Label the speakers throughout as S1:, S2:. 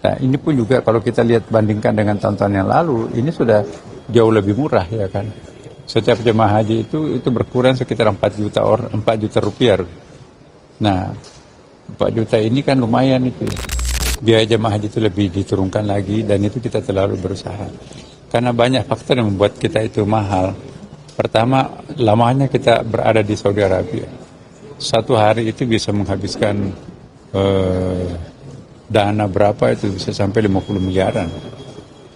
S1: Nah, ini pun juga kalau kita lihat bandingkan dengan tahun-tahun yang lalu, ini sudah jauh lebih murah ya kan. Setiap jemaah haji itu berkurang sekitar 4 juta rupiah. Nah, 4 juta ini kan lumayan itu. Biaya jemaah haji itu lebih diturunkan lagi dan itu kita terlalu berusaha. Karena banyak faktor yang membuat kita itu mahal. Pertama, lamanya kita berada di Saudi Arabia. Satu hari itu bisa menghabiskan dana berapa itu bisa sampai 50 miliaran.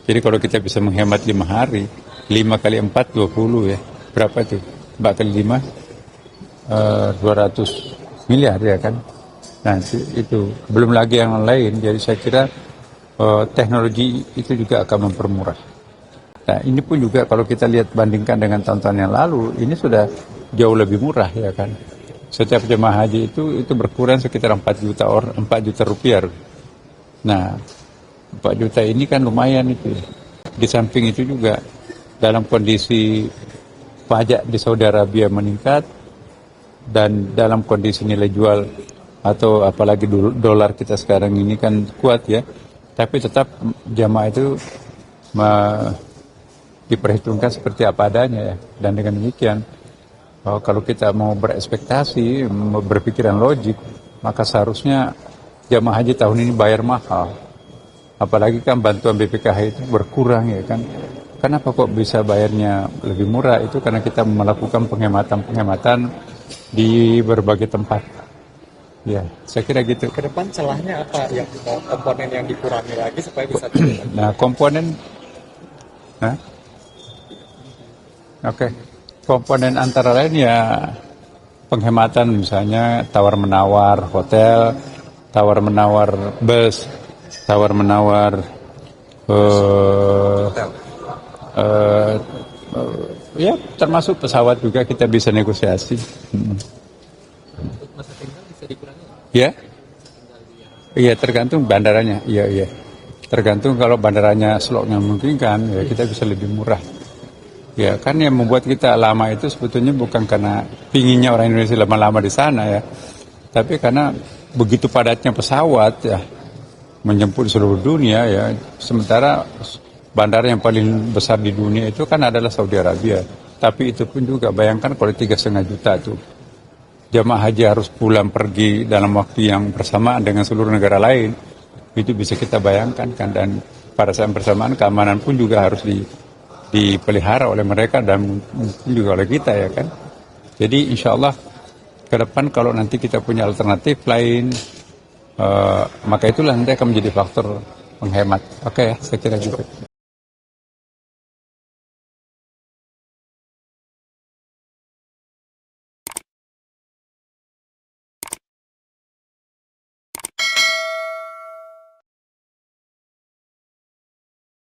S1: Jadi kalau kita bisa menghemat 5 hari, 5 kali 4, 20 ya. Berapa itu? 4 kali 5, 200 miliar ya kan. Nah itu belum lagi yang lain. Jadi saya kira teknologi itu juga akan mempermurah. Nah ini pun juga kalau kita lihat bandingkan dengan tahun-tahun yang lalu, ini sudah jauh lebih murah ya kan. Setiap jemaah haji itu berkurang sekitar 4 juta rupiah. Nah 4 juta ini kan lumayan itu. Di samping itu juga dalam kondisi pajak di Saudi Arabia meningkat dan dalam kondisi nilai jual atau apalagi dolar kita sekarang ini kan kuat ya, tapi tetap jamaah itu diperhitungkan seperti apa adanya ya. Dan dengan demikian kalau kita mau berekspektasi, mau berpikiran logik, maka seharusnya jamaah haji tahun ini bayar mahal. Apalagi kan bantuan BPKH itu berkurang ya kan. Kenapa kok bisa bayarnya lebih murah? Itu karena kita melakukan penghematan di berbagai tempat. Ya, saya kira gitu.
S2: Ke depan celahnya apa yang komponen yang dikurangi lagi supaya bisa turun?
S1: Nah, komponen komponen antara lain ya penghematan, misalnya tawar-menawar hotel, tawar-menawar bus, tawar-menawar ya termasuk pesawat juga kita bisa negosiasi.
S2: Masa tinggal bisa dikurangi?
S1: Ya, iya tergantung bandaranya. Iya. Tergantung kalau bandaranya slotnya memungkinkan, ya kita bisa lebih murah. Ya kan yang membuat kita lama itu sebetulnya bukan karena pinginnya orang Indonesia lama-lama di sana ya, tapi karena begitu padatnya pesawat ya menjemput seluruh dunia ya. Sementara bandara yang paling besar di dunia itu kan adalah Saudi Arabia. Tapi itu pun juga bayangkan kalau 3,5 juta tuh jamaah haji harus pulang pergi dalam waktu yang bersamaan dengan seluruh negara lain, itu bisa kita bayangkan kan. Dan pada saat bersamaan keamanan pun juga harus dipelihara oleh mereka dan mungkin juga oleh kita ya kan. Jadi insya Allah ke depan kalau nanti kita punya alternatif lain, maka itulah nanti akan menjadi faktor penghemat. Oke ya, saya kira gitu.